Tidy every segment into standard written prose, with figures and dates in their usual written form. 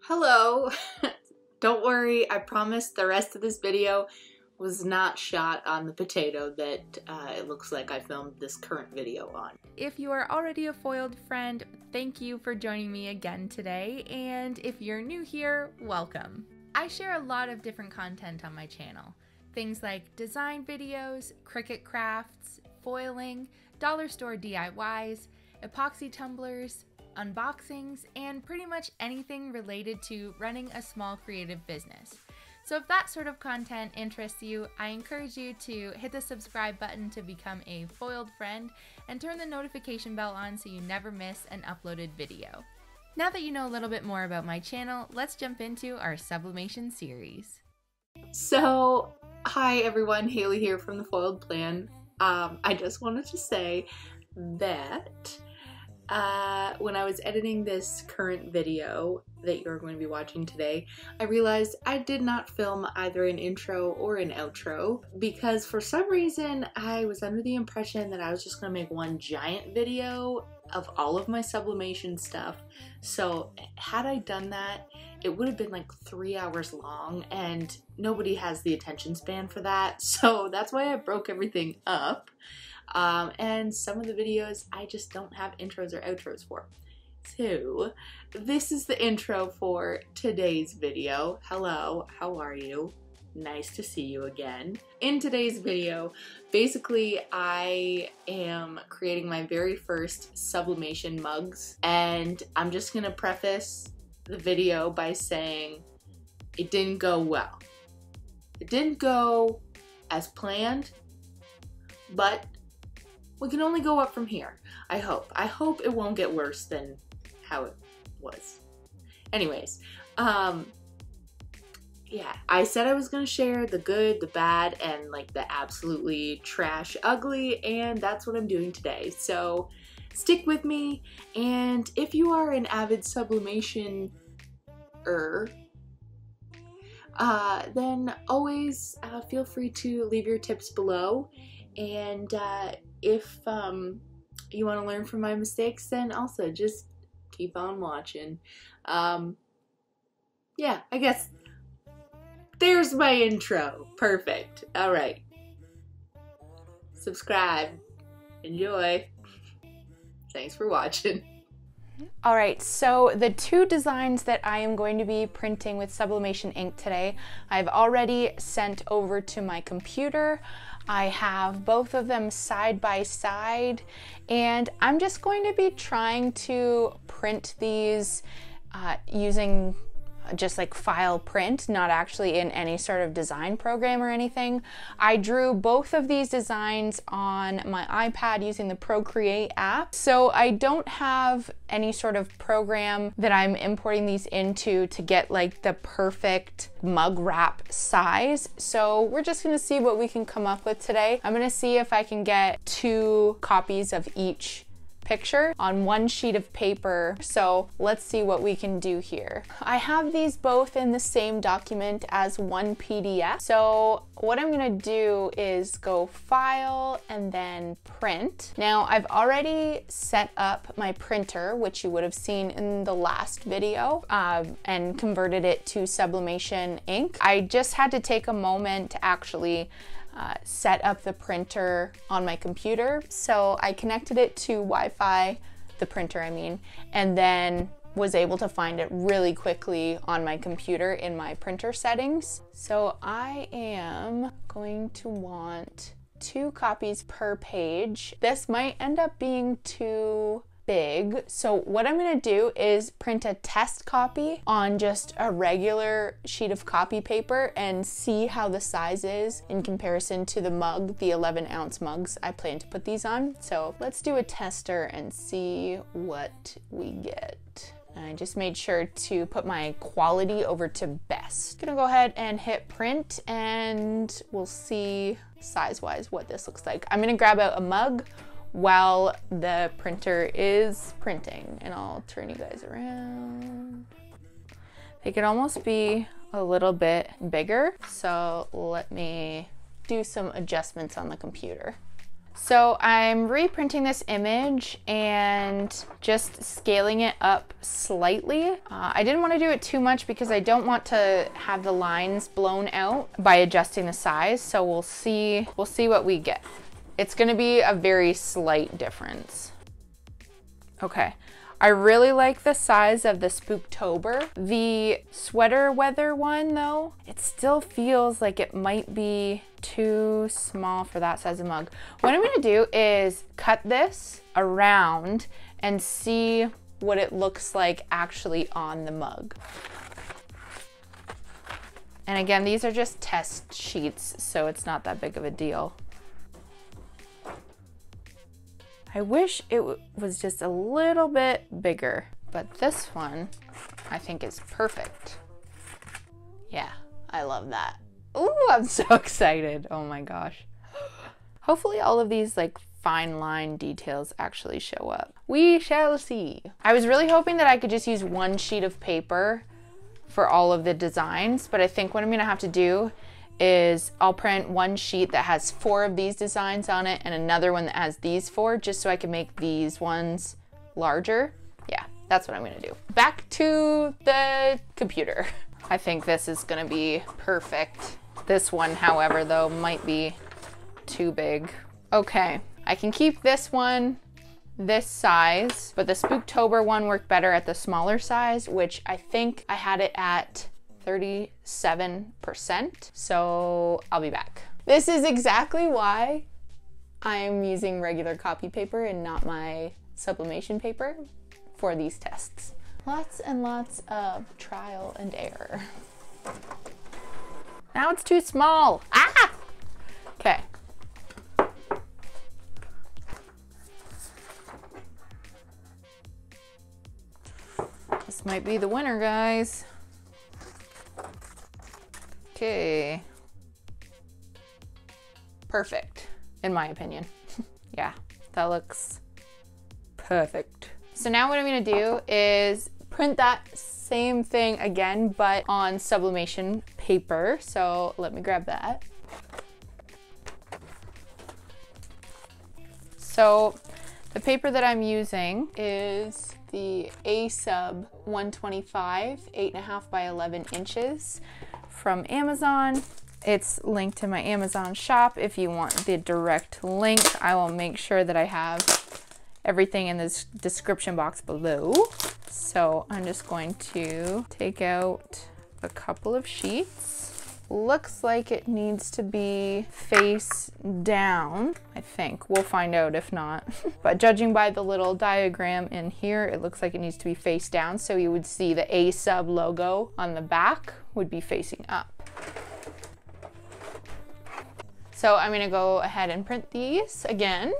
Hello! Don't worry, I promise the rest of this video was not shot on the potato that it looks like I filmed this current video on. If you are already a foiled friend, thank you for joining me again today, and if you're new here, welcome. I share a lot of different content on my channel. Things like design videos, Cricut crafts, foiling, dollar store DIYs, epoxy tumblers, unboxings, and pretty much anything related to running a small creative business. So if that sort of content interests you, I encourage you to hit the subscribe button to become a foiled friend and turn the notification bell on so you never miss an uploaded video. Now that you know a little bit more about my channel, let's jump into our sublimation series. So, hi everyone, Haley here from The Foiled Plan. I just wanted to say that when I was editing this current video that you're going to be watching today, I realized I did not film either an intro or an outro because for some reason I was under the impression that I was just going to make one giant video of all of my sublimation stuff. So had I done that, it would have been like 3 hours long and nobody has the attention span for that. So that's why I broke everything up. And some of the videos I just don't have intros or outros for. So this is the intro for today's video. Hello, how are you? Nice to see you again. In today's video, basically I am creating my very first sublimation mugs, and I'm just gonna preface the video by saying it didn't go well. It didn't go as planned, but we can only go up from here. I hope. I hope it won't get worse than how it was. Anyways, yeah, I said I was gonna share the good, the bad, and like the absolutely trash ugly, and that's what I'm doing today. So stick with me, and if you are an avid sublimation-er, then always feel free to leave your tips below, and if you want to learn from my mistakes, then also just keep on watching. Yeah, I guess there's my intro. Perfect. All right. Subscribe. Enjoy. Thanks for watching. Alright, so the two designs that I am going to be printing with sublimation ink today, I've already sent over to my computer. I have both of them side by side, and I'm just going to be trying to print these using just like file print, not actually in any sort of design program or anything. I drew both of these designs on my iPad using the Procreate app. So I don't have any sort of program that I'm importing these into to get like the perfect mug wrap size. So we're just gonna see what we can come up with today. I'm gonna see if I can get 2 copies of each picture on one sheet of paper. So let's see what we can do here. I have these both in the same document as one PDF. So what I'm gonna do is go file and then print. Now I've already set up my printer, which you would have seen in the last video, and converted it to sublimation ink. I just had to take a moment to actually set up the printer on my computer. So I connected it to Wi-Fi, the printer I mean, and then was able to find it really quickly on my computer in my printer settings. So I am going to want 2 copies per page. This might end up being too big. So what I'm gonna do is print a test copy on just a regular sheet of copy paper and see how the size is in comparison to the mug, the 11-ounce mugs I plan to put these on. So let's do a tester and see what we get. I just made sure to put my quality over to best. Gonna go ahead and hit print and we'll see size-wise what this looks like. I'm gonna grab out a mug while the printer is printing, and I'll turn you guys around. They could almost be a little bit bigger, so let me do some adjustments on the computer. So I'm reprinting this image and just scaling it up slightly. I didn't want to do it too much because I don't want to have the lines blown out by adjusting the size. So we'll see what we get. It's going to be a very slight difference. Okay. I really like the size of the Spooktober. The sweater weather one though, it still feels like it might be too small for that size of mug. What I'm gonna do is cut this around and see what it looks like actually on the mug. And again, these are just test sheets, so it's not that big of a deal. I wish it was just a little bit bigger, but this one I think is perfect. Yeah, I love that. Ooh, I'm so excited. Oh my gosh. Hopefully all of these like fine line details actually show up. We shall see. I was really hoping that I could just use one sheet of paper for all of the designs, but I think what I'm gonna have to do is I'll print one sheet that has 4 of these designs on it and another one that has these 4, just so I can make these ones larger. Yeah, that's what I'm gonna do. Back to the computer. I think this is gonna be perfect. This one, however, though, might be too big. Okay, I can keep this one this size, but the Spooktober one worked better at the smaller size, which I think I had it at 37%, so I'll be back. This is exactly why I'm using regular copy paper and not my sublimation paper for these tests. Lots and lots of trial and error. Now it's too small. Ah! Okay. This might be the winner, guys. Okay. Perfect, in my opinion. Yeah, that looks perfect. So now what I'm gonna do is print that same thing again, but on sublimation paper. So let me grab that. So the paper that I'm using is the A-Sub 125, 8.5 by 11 inches. From Amazon. It's linked to my Amazon shop. If you want the direct link, I will make sure that I have everything in this description box below. So I'm just going to take out a couple of sheets. Looks like it needs to be face down, I think. We'll find out if not. But judging by the little diagram in here, it looks like it needs to be face down. So you would see the A-Sub logo on the back would be facing up. So I'm gonna go ahead and print these again.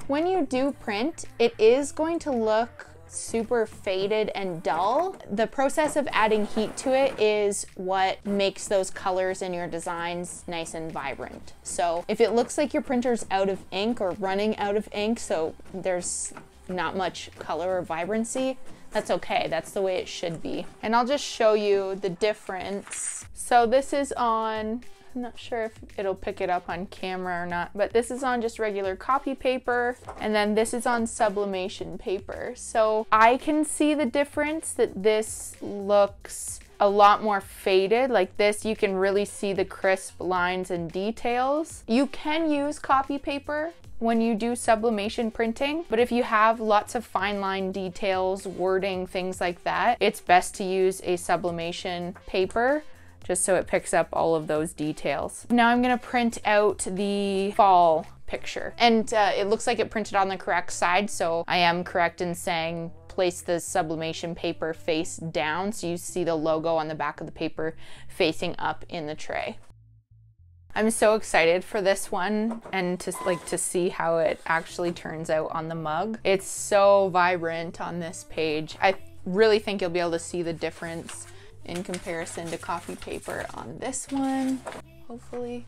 When you do print, it is going to look super faded and dull. The process of adding heat to it is what makes those colors in your designs nice and vibrant. So if it looks like your printer's out of ink or running out of ink, so there's not much color or vibrancy, that's okay. That's the way it should be. And I'll just show you the difference. So this is on, I'm not sure if it'll pick it up on camera or not, but this is on just regular copy paper, and then this is on sublimation paper. So I can see the difference, that this looks a lot more faded. Like this, you can really see the crisp lines and details. You can use copy paper when you do sublimation printing, but if you have lots of fine line details, wording, things like that, it's best to use a sublimation paper, just so it picks up all of those details. Now I'm gonna print out the fall picture. And it looks like it printed on the correct side, so I am correct in saying place the sublimation paper face down so you see the logo on the back of the paper facing up in the tray. I'm so excited for this one and to see how it actually turns out on the mug. It's so vibrant on this page. I really think you'll be able to see the difference in comparison to copy paper on this one, hopefully.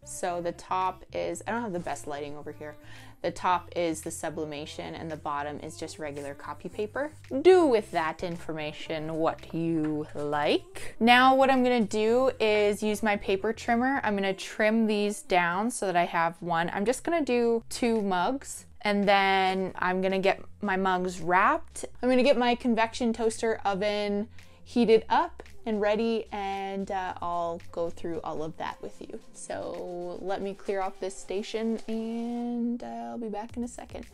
So the top is, I don't have the best lighting over here. The top is the sublimation and the bottom is just regular copy paper. Do with that information what you like. Now what I'm gonna do is use my paper trimmer. I'm gonna trim these down so that I have one. I'm just gonna do 2 mugs. And then I'm gonna get my mugs wrapped. I'm gonna get my convection toaster oven heated up and ready, and I'll go through all of that with you. So let me clear off this station and I'll be back in a second.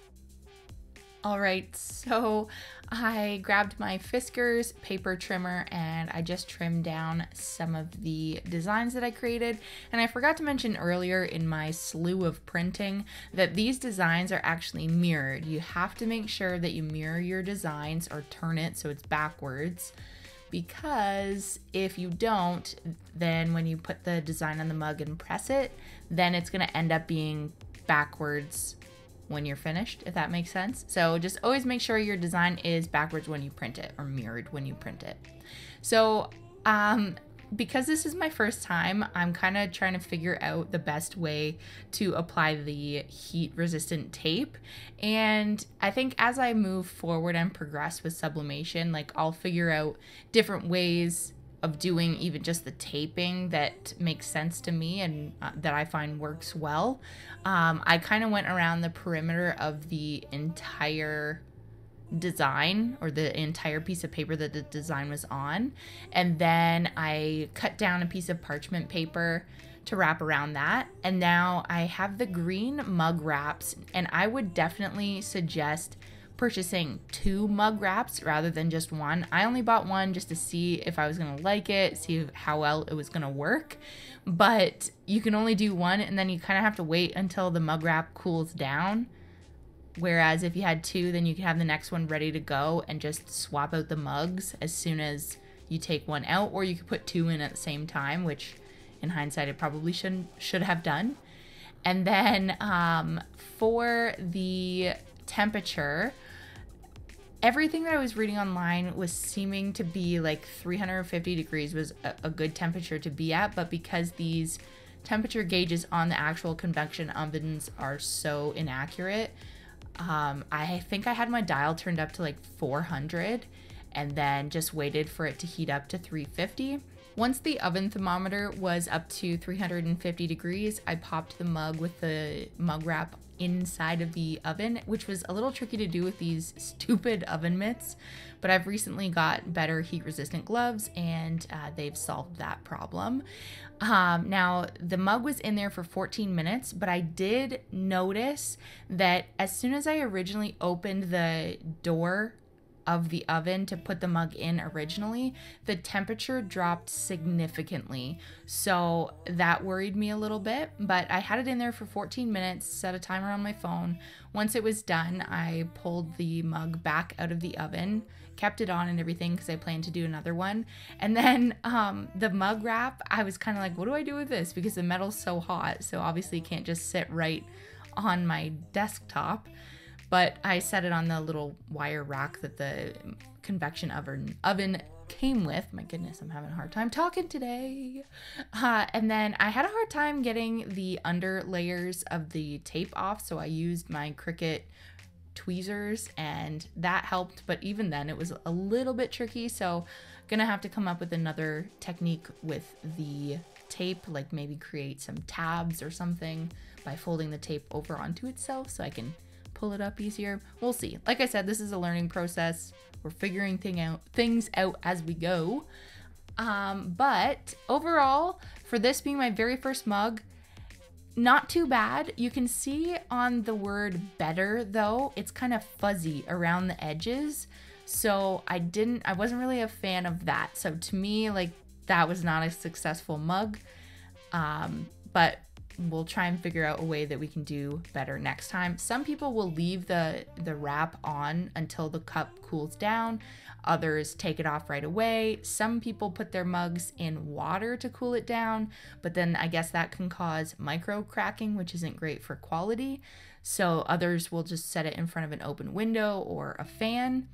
All right, so I grabbed my Fiskars paper trimmer and I just trimmed down some of the designs that I created. And I forgot to mention earlier in my slew of printing that these designs are actually mirrored. You have to make sure that you mirror your designs or turn it so it's backwards, because if you don't, then when you put the design on the mug and press it, then it's gonna end up being backwards when you're finished, if that makes sense. So just always make sure your design is backwards when you print it, or mirrored when you print it. So because this is my first time, I'm kind of trying to figure out the best way to apply the heat resistant tape. And I think as I move forward and progress with sublimation, like I'll figure out different ways of doing even just the taping that makes sense to me and that I find works well. I kind of went around the perimeter of the entire design, or the entire piece of paper that the design was on, and then I cut down a piece of parchment paper to wrap around that. And now I have the green mug wraps, and I would definitely suggest purchasing 2 mug wraps rather than just one. I only bought one just to see if I was gonna like it, see how well it was gonna work, but you can only do one, and then you kind of have to wait until the mug wrap cools down. Whereas if you had 2, then you could have the next one ready to go and just swap out the mugs as soon as you take one out, or you could put 2 in at the same time, which in hindsight I probably should have done. And then for the temperature, everything that I was reading online was seeming to be like 350 degrees was a good temperature to be at, but because these temperature gauges on the actual convection ovens are so inaccurate, I think I had my dial turned up to like 400 and then just waited for it to heat up to 350. Once the oven thermometer was up to 350 degrees, I popped the mug with the mug wrap inside of the oven, which was a little tricky to do with these stupid oven mitts, but I've recently got better heat resistant gloves and they've solved that problem. Now the mug was in there for 14 minutes, but I did notice that as soon as I originally opened the door of the oven to put the mug in originally, the temperature dropped significantly. So that worried me a little bit, but I had it in there for 14 minutes, set a timer on my phone. Once it was done, I pulled the mug back out of the oven, kept it on and everything because I planned to do another one. And then the mug wrap, I was kind of like, what do I do with this? Because the metal's so hot, so obviously it can't just sit right on my desktop. But I set it on the little wire rack that the convection oven came with. My goodness, I'm having a hard time talking today. And then I had a hard time getting the under layers of the tape off, so I used my Cricut tweezers and that helped, but even then it was a little bit tricky, so gonna have to come up with another technique with the tape, like maybe create some tabs or something by folding the tape over onto itself so I can pull it up easier. We'll see. Like I said, this is a learning process. We're figuring things out as we go. But overall, for this being my very first mug, not too bad. You can see on the word better though, it's kind of fuzzy around the edges. So I wasn't really a fan of that. So to me, like, that was not a successful mug. But we'll try and figure out a way that we can do better next time. Some people will leave the wrap on until the cup cools down. Others take it off right away. Some people put their mugs in water to cool it down, but then I guess that can cause micro cracking, which isn't great for quality. So others will just set it in front of an open window or a fan.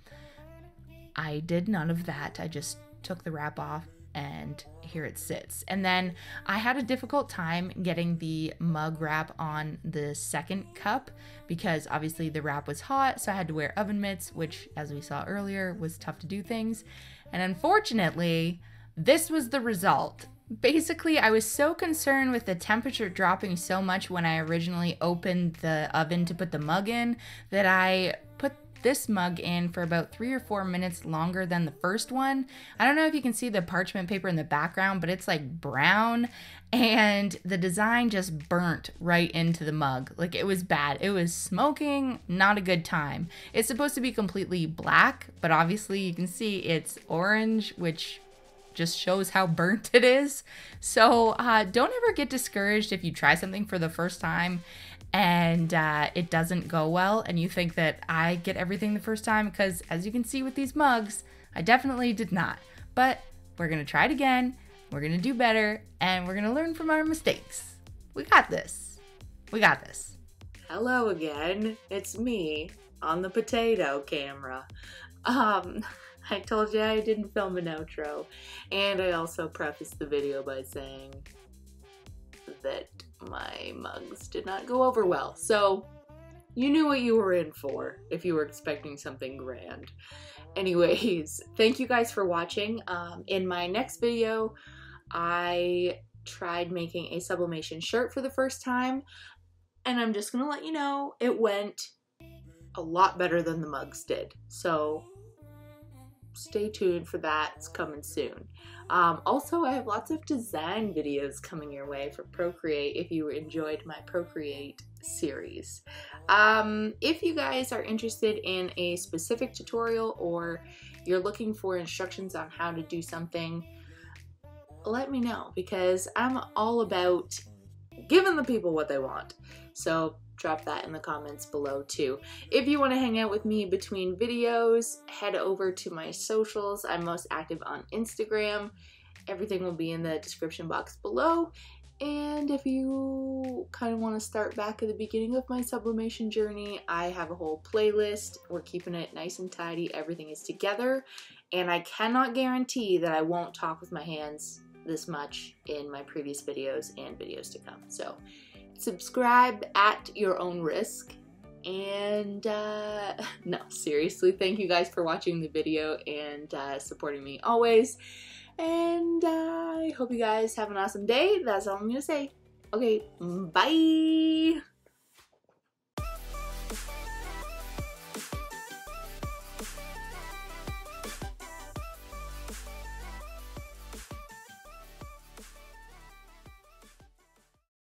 I did none of that. I just took the wrap off, and here it sits. And then I had a difficult time getting the mug wrap on the second cup because obviously the wrap was hot, so I had to wear oven mitts, which, as we saw earlier, was tough to do things. And unfortunately, this was the result. Basically, I was so concerned with the temperature dropping so much when I originally opened the oven to put the mug in that I put this mug in for about 3 or 4 minutes longer than the first one. I don't know if you can see the parchment paper in the background, but it's like brown, and the design just burnt right into the mug. Like, it was bad. It was smoking, not a good time. It's supposed to be completely black, but obviously you can see it's orange, which just shows how burnt it is. So don't ever get discouraged if you try something for the first time and it doesn't go well and you think that I get everything the first time, because as you can see with these mugs, I definitely did not. But we're gonna try it again, we're gonna do better, and we're gonna learn from our mistakes. We got this. We got this. Hello again, it's me on the potato camera. I told you I didn't film an outro, and I also prefaced the video by saying that my mugs did not go over well. So you knew what you were in for if you were expecting something grand. Anyways, thank you guys for watching. In my next video, I tried making a sublimation shirt for the first time, and I'm just gonna let you know it went a lot better than the mugs did. So stay tuned for that. It's coming soon. Also, I have lots of design videos coming your way for Procreate if you enjoyed my Procreate series. If you guys are interested in a specific tutorial or you're looking for instructions on how to do something, let me know, because I'm all about giving the people what they want. So drop that in the comments below too. If you want to hang out with me between videos, head over to my socials. I'm most active on Instagram. Everything will be in the description box below. And if you kind of want to start back at the beginning of my sublimation journey, I have a whole playlist. We're keeping it nice and tidy. Everything is together. And I cannot guarantee that I won't talk with my hands this much in my previous videos and videos to come. So subscribe at your own risk. And no, seriously, thank you guys for watching the video and supporting me always. And I hope you guys have an awesome day. That's all I'm gonna say. Okay, bye.